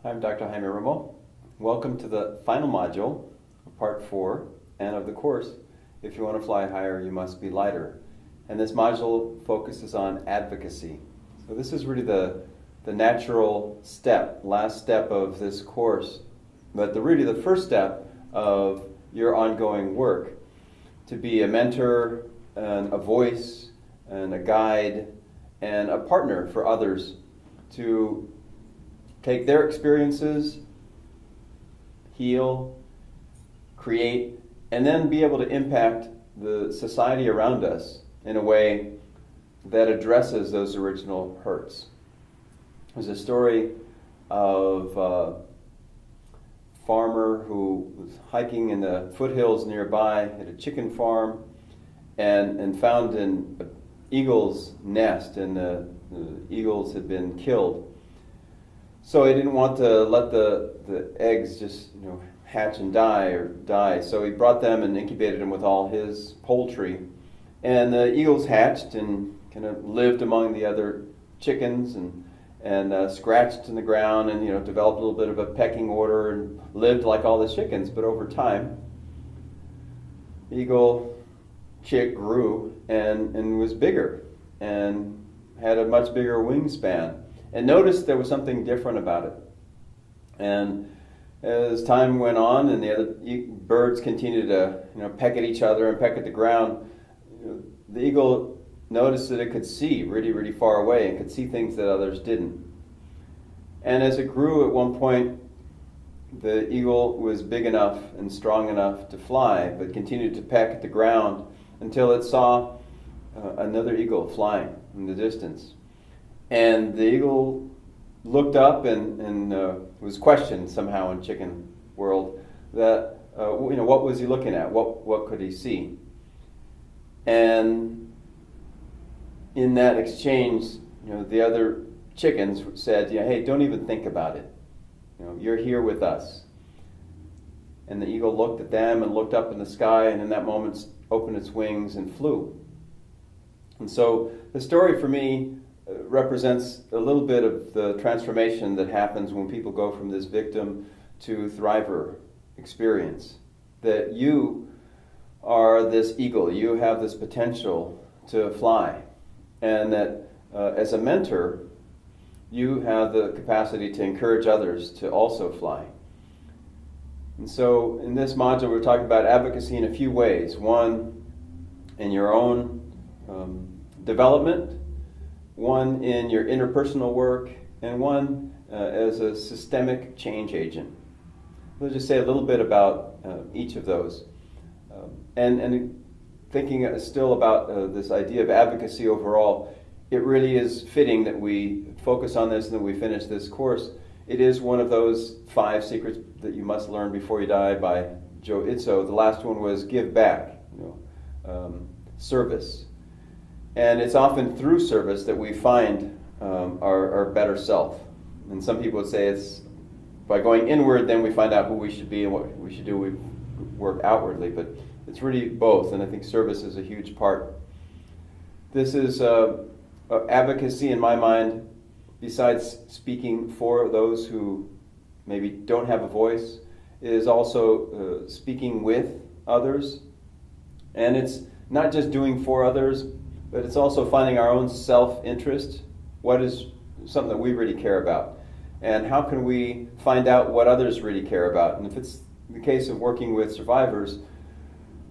Hi, I'm Dr. Jaime Module. Welcome to the final module of part 4 and of the course, If You Want to Fly Higher, You Must Be Lighter. And this module focuses on advocacy. So this is really the natural step, last step of this course, but really the first step of your ongoing work to be a mentor and a voice and a guide and a partner for others to take their experiences, heal, create, and then be able to impact the society around us in a way that addresses those original hurts. There's a story of a farmer who was hiking in the foothills nearby at a chicken farm and found an eagle's nest, and the eagles had been killed. So he didn't want to let the eggs just hatch and die. So he brought them and incubated them with all his poultry. And the eagles hatched and kind of lived among the other chickens and scratched in the ground and developed a little bit of a pecking order and lived like all the chickens. But over time, the eagle chick grew and was bigger and had a much bigger wingspan. And noticed there was something different about it. And as time went on and the other birds continued to peck at each other and peck at the ground, the eagle noticed that it could see really, really far away and could see things that others didn't. And as it grew, at one point, the eagle was big enough and strong enough to fly, but continued to peck at the ground until it saw another eagle flying in the distance. And the eagle looked up and was questioned somehow in chicken world that what was he looking at? What could he see? And in that exchange, the other chickens said, "Hey, don't even think about it. You're here with us." And the eagle looked at them and looked up in the sky, and in that moment opened its wings and flew. And so the story for me represents a little bit of the transformation that happens when people go from this victim to thriver experience. That you are this eagle, you have this potential to fly, and that as a mentor, you have the capacity to encourage others to also fly. And so in this module, we're talking about advocacy in a few ways. One, in your own development, one in your interpersonal work, and one as a systemic change agent. We'll just say a little bit about each of those. And thinking still about this idea of advocacy overall, it really is fitting that we focus on this and that we finish this course. It is one of those 5 secrets that you must learn before you die by Joe Itzo. The last one was give back, service. And it's often through service that we find our better self. And some people would say it's by going inward, then we find out who we should be and what we should do. We work outwardly, but it's really both. And I think service is a huge part. This is advocacy in my mind. Besides speaking for those who maybe don't have a voice, is also speaking with others. And it's not just doing for others, but it's also finding our own self-interest. What is something that we really care about? And how can we find out what others really care about? And if it's the case of working with survivors,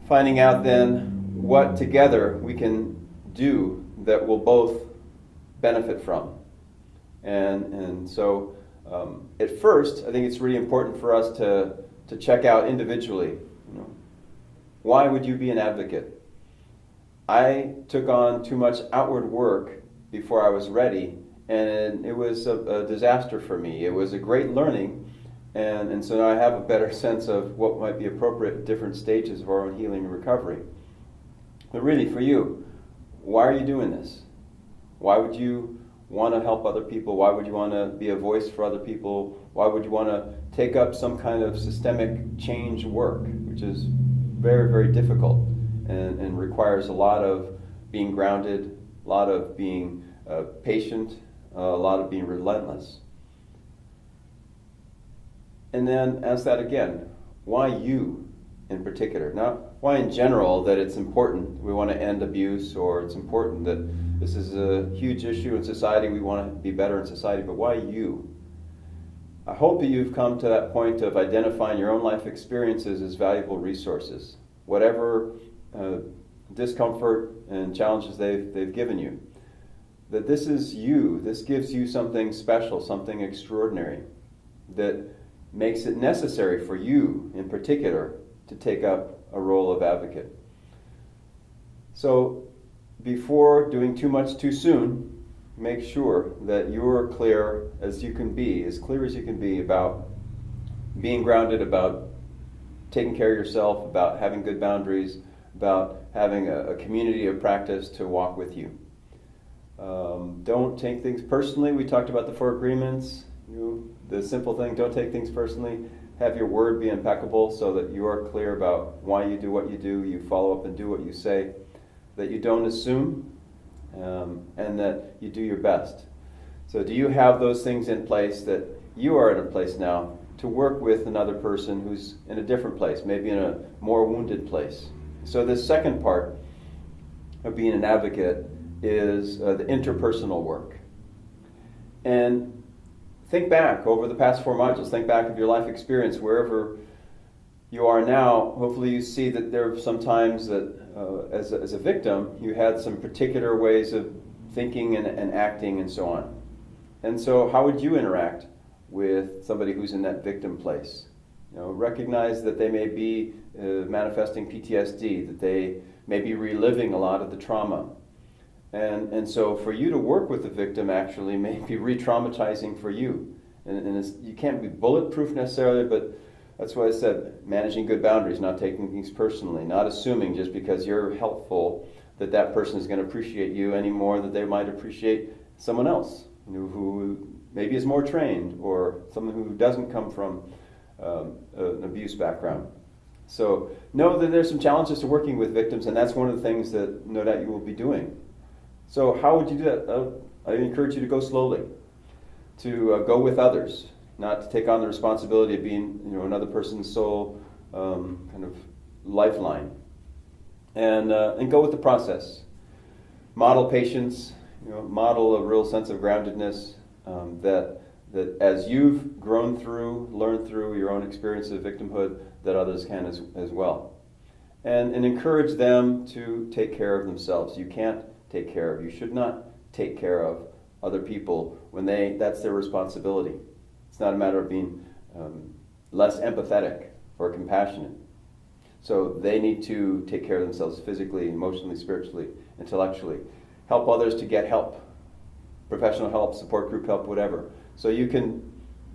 finding out then what together we can do that will both benefit from. And so at first, I think it's really important for us to check out individually. Why would you be an advocate? I took on too much outward work before I was ready, and it was a disaster for me. It was a great learning, and so now I have a better sense of what might be appropriate at different stages of our own healing and recovery. But really, for you, why are you doing this? Why would you want to help other people? Why would you want to be a voice for other people? Why would you want to take up some kind of systemic change work, which is very, very difficult and requires a lot of being grounded, a lot of being patient, a lot of being relentless? And then ask that again. Why you in particular? Not why in general that it's important, we want to end abuse, or it's important that this is a huge issue in society, we want to be better in society, but why you? I hope that you've come to that point of identifying your own life experiences as valuable resources. Whatever discomfort and challenges they've given you, that this is you, this gives you something special, something extraordinary, that makes it necessary for you in particular to take up a role of advocate. So before doing too much too soon, make sure that you're clear as you can be, as clear as you can be about being grounded, about taking care of yourself, about having good boundaries, about having a community of practice to walk with you. Don't take things personally. We talked about the 4 agreements. The simple thing, don't take things personally. Have your word be impeccable so that you are clear about why you do what you do. You follow up and do what you say. That you don't assume, and that you do your best. So do you have those things in place, that you are in a place now to work with another person who's in a different place, maybe in a more wounded place? So this second part of being an advocate is the interpersonal work. And think back over the past 4 modules, think back of your life experience wherever you are now. Hopefully you see that there are some times that as a victim you had some particular ways of thinking and acting and so on. And so how would you interact with somebody who's in that victim place? Recognize that they may be manifesting PTSD, that they may be reliving a lot of the trauma. And so for you to work with the victim actually may be re-traumatizing for you. And you can't be bulletproof necessarily, but that's why I said managing good boundaries, not taking things personally, not assuming just because you're helpful that that person is going to appreciate you any more than they might appreciate someone else who maybe is more trained, or someone who doesn't come from an abuse background. So know that there's some challenges to working with victims, and that's one of the things that no doubt you will be doing. So how would you do that? I encourage you to go slowly, to go with others, not to take on the responsibility of being another person's sole kind of lifeline, and go with the process. Model patience, model a real sense of groundedness, that as you've grown through, learned through your own experience of victimhood, that others can as well. And encourage them to take care of themselves. You can't take care of, you should not take care of other people when that's their responsibility. It's not a matter of being less empathetic or compassionate. So they need to take care of themselves physically, emotionally, spiritually, intellectually. Help others to get help, professional help, support group help, whatever. So you can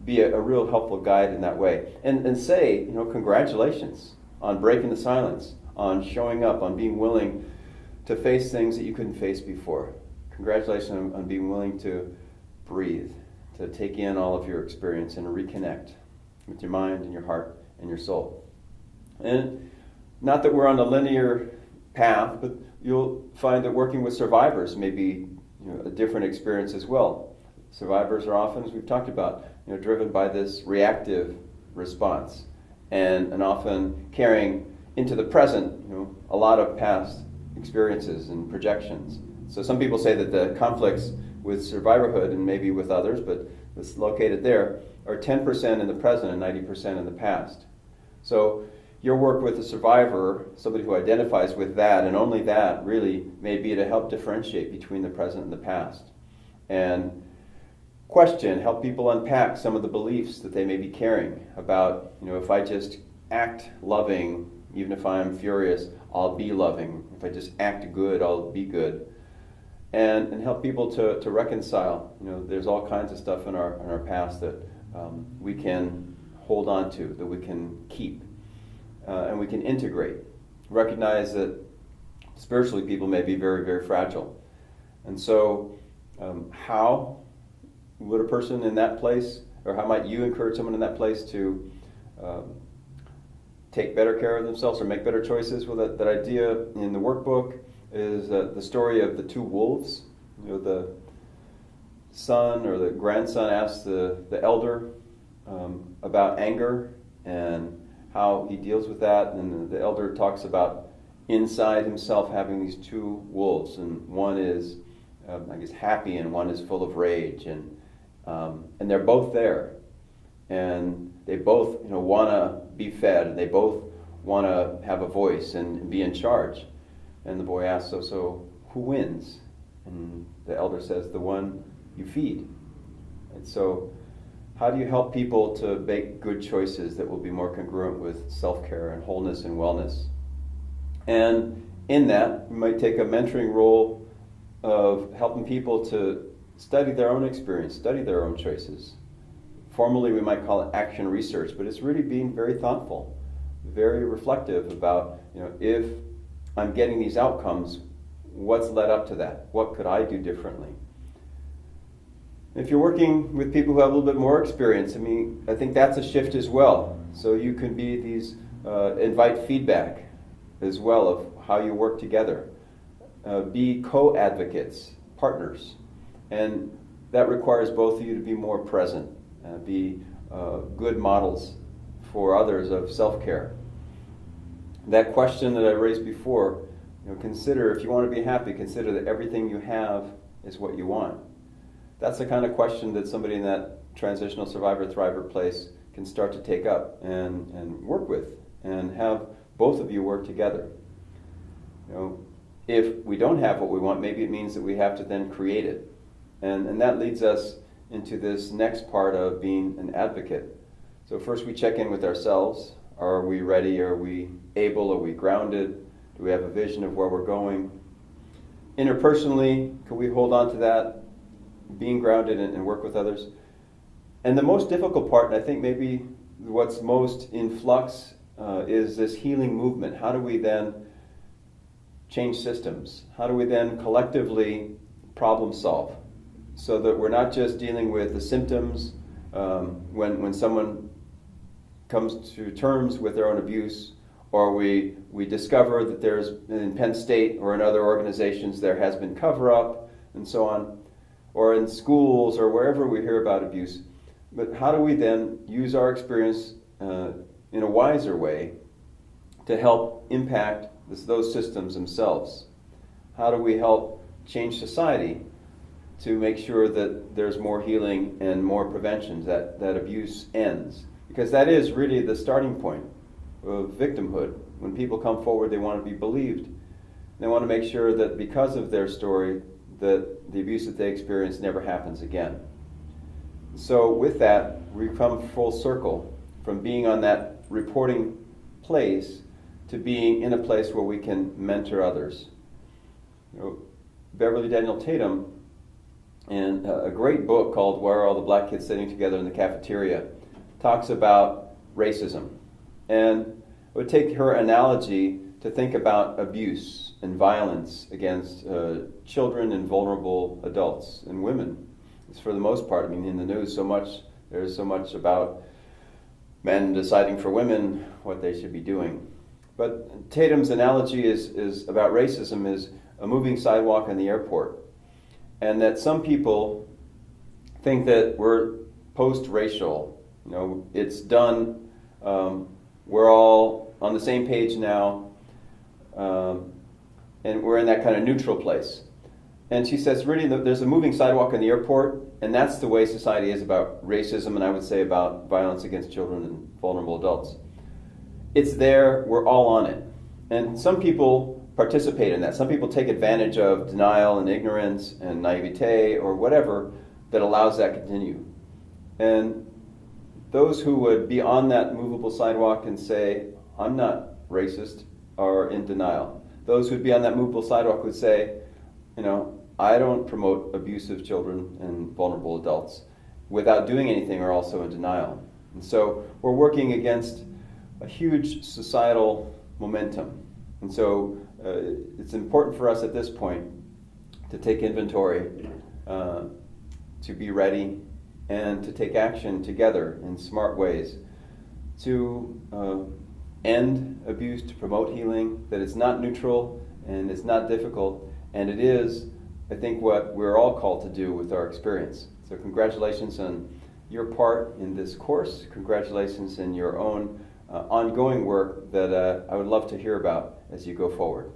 be a real helpful guide in that way. And say, congratulations on breaking the silence, on showing up, on being willing to face things that you couldn't face before. Congratulations on being willing to breathe, to take in all of your experience and reconnect with your mind and your heart and your soul. And not that we're on a linear path, but you'll find that working with survivors may be a different experience as well. Survivors are often, as we've talked about, driven by this reactive response, and often carrying into the present a lot of past experiences and projections. So some people say that the conflicts with survivorhood, and maybe with others, but it's located there, are 10% in the present and 90% in the past. So your work with a survivor, somebody who identifies with that, and only that really, may be to help differentiate between the present and the past. And help people unpack some of the beliefs that they may be carrying about, if I just act loving, even if I'm furious, I'll be loving. If I just act good, I'll be good. And help people to reconcile. There's all kinds of stuff in our past that we can hold on to, that we can keep, and we can integrate. Recognize that spiritually people may be very, very fragile. And so how would a person in that place, or how might you encourage someone in that place to take better care of themselves or make better choices? Well, that idea in the workbook is the story of the 2 wolves. The son or the grandson asks the elder about anger and how he deals with that. And the elder talks about inside himself having these two wolves, and one is, I guess, happy, and one is full of rage, and they're both there, and they both, want to be fed, and they both want to have a voice and be in charge. And the boy asks, so who wins? And the elder says, the one you feed. And so, how do you help people to make good choices that will be more congruent with self-care and wholeness and wellness? And in that, you might take a mentoring role of helping people to study their own experience, study their own choices. Formally, we might call it action research, but it's really being very thoughtful, very reflective about, if I'm getting these outcomes, what's led up to that? What could I do differently? If you're working with people who have a little bit more experience, I think that's a shift as well. So you can be these, invite feedback as well of how you work together. Be co-advocates, partners. And that requires both of you to be more present, be good models for others of self-care. That question that I raised before, consider, if you want to be happy, consider that everything you have is what you want. That's the kind of question that somebody in that transitional survivor-thriver place can start to take up and work with, and have both of you work together. If we don't have what we want, maybe it means that we have to then create it. And that leads us into this next part of being an advocate. So first we check in with ourselves. Are we ready? Are we able? Are we grounded? Do we have a vision of where we're going? Interpersonally, can we hold on to that, being grounded and work with others? And the most difficult part, and I think maybe what's most in flux, is this healing movement. How do we then change systems? How do we then collectively problem solve so that we're not just dealing with the symptoms when someone comes to terms with their own abuse, or we discover that there's, in Penn State or in other organizations, there has been cover-up and so on, or in schools or wherever we hear about abuse. But how do we then use our experience in a wiser way to help impact those systems themselves? How do we help change society to make sure that there's more healing and more prevention, that abuse ends? Because that is really the starting point of victimhood. When people come forward, they want to be believed. They want to make sure that because of their story, that the abuse that they experience never happens again. So with that, we come full circle from being on that reporting place to being in a place where we can mentor others. Beverly Daniel Tatum, in a great book called Why Are All the Black Kids Sitting Together in the Cafeteria, talks about racism. And I would take her analogy to think about abuse and violence against children and vulnerable adults and women. It's for the most part, in the news there's so much about men deciding for women what they should be doing. But Tatum's analogy is about racism is a moving sidewalk in the airport. And that some people think that we're post-racial. It's done. We're all on the same page now. And we're in that kind of neutral place. And she says, really, there's a moving sidewalk in the airport, and that's the way society is about racism, and I would say about violence against children and vulnerable adults. It's there, we're all on it. And some people participate in that. Some people take advantage of denial and ignorance and naivete or whatever that allows that to continue. And those who would be on that movable sidewalk and say, I'm not racist, are in denial. Those who would be on that movable sidewalk would say, I don't promote abusive children and vulnerable adults, without doing anything, are also in denial. And so we're working against a huge societal momentum. And so it's important for us at this point to take inventory, to be ready, and to take action together in smart ways to end abuse, to promote healing, that it's not neutral and it's not difficult, and it is, I think, what we're all called to do with our experience. So congratulations on your part in this course. Congratulations in your own ongoing work that I would love to hear about as you go forward.